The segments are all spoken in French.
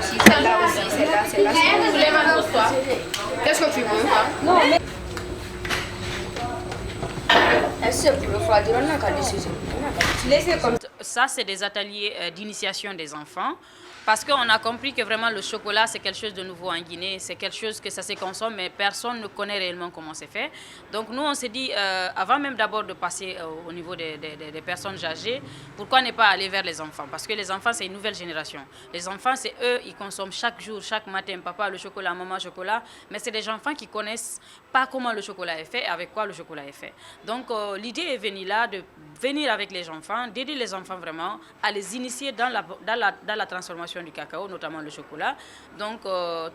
celle-là aussi, celle-là aussi, celle-là. Qu'est-ce que tu veux? Non, mais... Ça, c'est des ateliers d'initiation des enfants. Parce qu'on a compris que vraiment le chocolat, c'est quelque chose de nouveau en Guinée. C'est quelque chose que ça se consomme, mais personne ne connaît réellement comment c'est fait. Donc nous, on s'est dit, avant même d'abord de passer au niveau des personnes âgées, pourquoi ne pas aller vers les enfants? Parce que les enfants, c'est une nouvelle génération. Les enfants, c'est eux, ils consomment chaque jour, chaque matin, papa le chocolat, maman le chocolat. Mais c'est des enfants qui ne connaissent pas comment le chocolat est fait et avec quoi le chocolat est fait. Donc l'idée est venue là de venir avec les enfants, d'aider les enfants vraiment à les initier dans la transformation du cacao, notamment le chocolat. Donc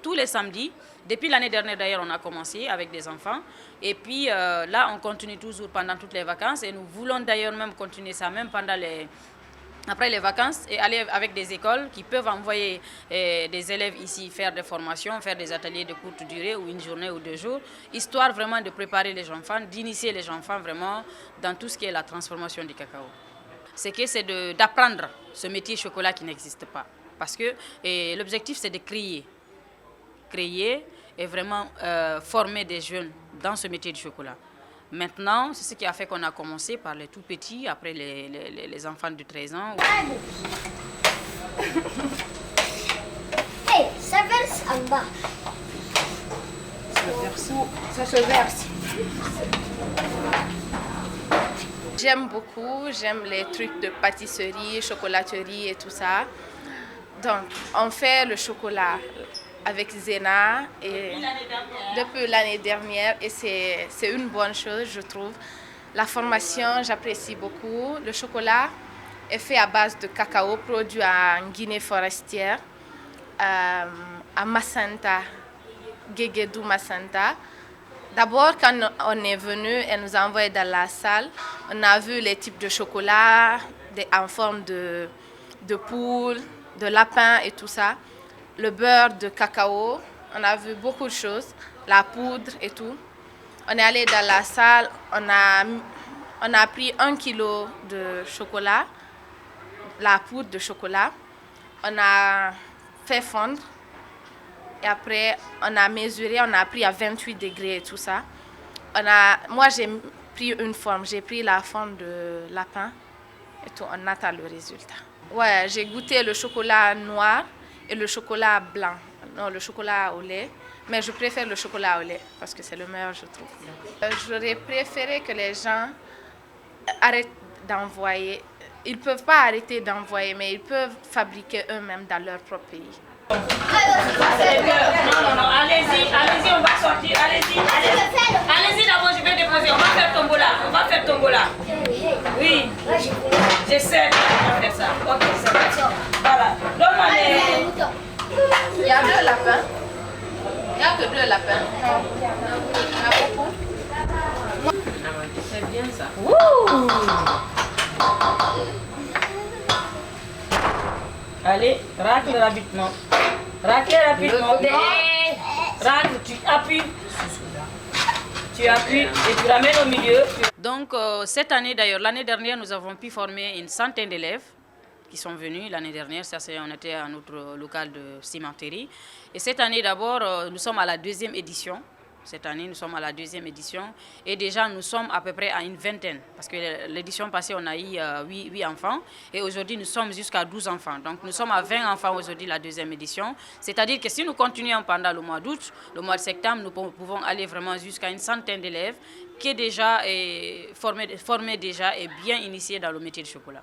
tous les samedis, depuis l'année dernière d'ailleurs on a commencé avec des enfants et puis là on continue toujours pendant toutes les vacances et nous voulons d'ailleurs même continuer ça même après les vacances et aller avec des écoles qui peuvent envoyer des élèves ici faire des formations, faire des ateliers de courte durée ou une journée ou 2 jours, histoire vraiment de préparer les enfants, d'initier les enfants vraiment dans tout ce qui est la transformation du cacao. C'est d'apprendre ce métier chocolat qui n'existe pas. Parce que l'objectif, c'est de créer et vraiment former des jeunes dans ce métier du chocolat. Maintenant, c'est ce qui a fait qu'on a commencé par les tout petits, après les enfants de 13 ans. Hey, ça verse en bas. Ça se verse. J'aime beaucoup, j'aime les trucs de pâtisserie, chocolaterie et tout ça. Donc, on fait le chocolat avec Zena et depuis l'année dernière et c'est une bonne chose, je trouve. La formation, j'apprécie beaucoup. Le chocolat est fait à base de cacao produit en Guinée forestière, à Massanta, Guéguédou Massanta. D'abord, quand on est venu, elle nous a envoyé dans la salle. On a vu les types de chocolat en forme de poule, de lapin et tout ça. Le beurre de cacao, on a vu beaucoup de choses, la poudre et tout. On est allé dans la salle, on a pris 1 kilo de chocolat, la poudre de chocolat. On a fait fondre et après on a mesuré, on a pris à 28 degrés et tout ça. Moi j'ai pris une forme, j'ai pris la forme de lapin et tout, on attend le résultat. Ouais, j'ai goûté le chocolat noir et le chocolat blanc, non, le chocolat au lait. Mais je préfère le chocolat au lait parce que c'est le meilleur, je trouve. J'aurais préféré que les gens arrêtent d'envoyer. Ils ne peuvent pas arrêter d'envoyer, mais ils peuvent fabriquer eux-mêmes dans leur propre pays. Non, allez-y, on va sortir, allez-y. Allez-y d'abord, je vais déposer, on va faire tombola, Oui, j'essaie de faire ça. Ok, c'est bon. Voilà, donne-moi les... Il y a 2 lapins. Il n'y a que 2 lapins. Il y a beaucoup. C'est bien ça. Allez, racle rapidement. Racle rapidement. Racle, tu appuies. Tu appuies et tu ramènes au milieu. Donc cette année d'ailleurs, l'année dernière, nous avons pu former une centaine d'élèves qui sont venus l'année dernière. Ça, on était à notre local de cimenterie. Et cette année d'abord, nous sommes à la 2e édition. Cette année, nous sommes à la 2e édition et déjà nous sommes à peu près à une vingtaine parce que l'édition passée, on a eu 8 enfants et aujourd'hui, nous sommes jusqu'à 12 enfants. Donc, nous sommes à 20 enfants aujourd'hui, la 2e édition. C'est-à-dire que si nous continuons pendant le mois d'août, le mois de septembre, nous pouvons aller vraiment jusqu'à une centaine d'élèves qui est déjà formés déjà et bien initiés dans le métier du chocolat.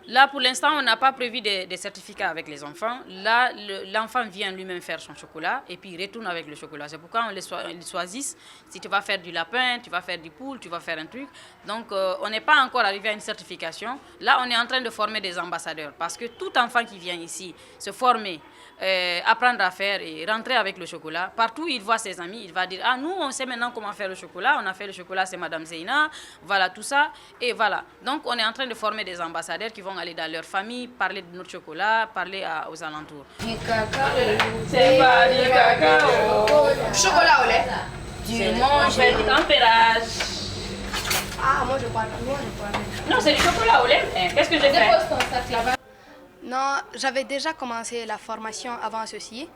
Là, pour l'instant, on n'a pas prévu des certificats avec les enfants. Là, l'enfant vient lui-même faire son chocolat et puis il retourne avec le chocolat. C'est pourquoi ils choisissent si tu vas faire du lapin, tu vas faire du poule, tu vas faire un truc. Donc, on n'est pas encore arrivé à une certification. Là, on est en train de former des ambassadeurs parce que tout enfant qui vient ici se former, apprendre à faire et rentrer avec le chocolat, partout où il voit ses amis, il va dire « Ah, nous, on sait maintenant comment faire le chocolat. On a fait le chocolat, c'est Madame Zeina. Voilà, tout ça. » Et voilà. Donc, on est en train de former des ambassadeurs qui vont aller dans leur famille, parler de notre chocolat, parler aux alentours. Du cacao. C'est pas du cacao. Chocolat au lait. Tu manges du tempérage. Ah, moi je parle. Non, c'est du chocolat au lait. Qu'est-ce que j'ai fait? Dépose ton sac là-bas. Non, j'avais déjà commencé la formation avant ceci.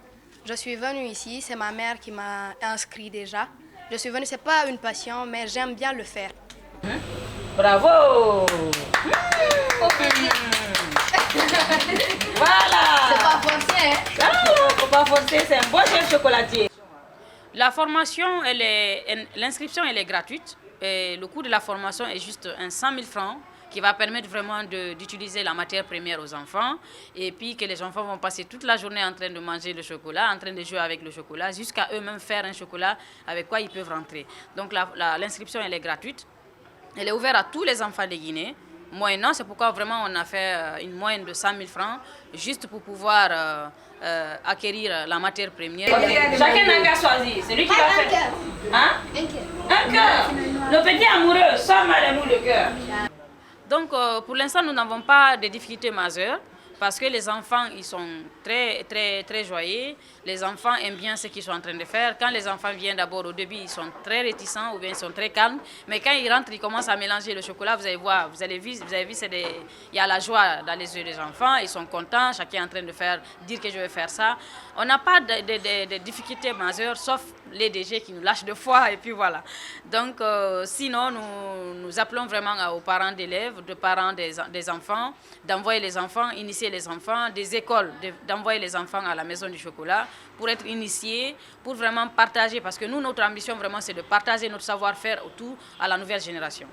Je suis venue ici, c'est ma mère qui m'a inscrit déjà. Je suis venue, c'est pas une passion, mais j'aime bien le faire. Bravo. Voilà. C'est pas forcé, hein? Ah, faut pas forcer, c'est un bon chef chocolatier. La formation, l'inscription, elle est gratuite. Et le coût de la formation est juste 100 000 francs qui va permettre vraiment d'utiliser la matière première aux enfants. Et puis que les enfants vont passer toute la journée en train de manger le chocolat, en train de jouer avec le chocolat, jusqu'à eux-mêmes faire un chocolat avec quoi ils peuvent rentrer. Donc l'inscription, elle est gratuite. Elle est ouverte à tous les enfants de Guinée. Moyennant, c'est pourquoi vraiment on a fait une moyenne de 100 000 francs, juste pour pouvoir acquérir la matière première. Chacun n'a qu'à choisir, c'est lui qui va faire. Hein? Un cœur. Le petit amoureux, sans mal amour le cœur. Donc pour l'instant, nous n'avons pas de difficultés majeures parce que les enfants, ils sont très, très, très joyeux. Les enfants aiment bien ce qu'ils sont en train de faire. Quand les enfants viennent d'abord au début, ils sont très réticents ou bien ils sont très calmes. Mais quand ils rentrent, ils commencent à mélanger le chocolat. Vous allez voir, vous avez vu, il y a la joie dans les yeux des enfants. Ils sont contents, chacun est en train de dire que je vais faire ça. On n'a pas de difficultés majeures, sauf les DG qui nous lâchent de fois et puis voilà. Donc sinon, nous appelons vraiment aux parents d'élèves, aux parents des enfants, d'envoyer les enfants, initier les enfants, des écoles, d'envoyer les enfants à la maison du chocolat pour être initiés, pour vraiment partager, parce que nous, notre ambition vraiment, c'est de partager notre savoir-faire autour à la nouvelle génération.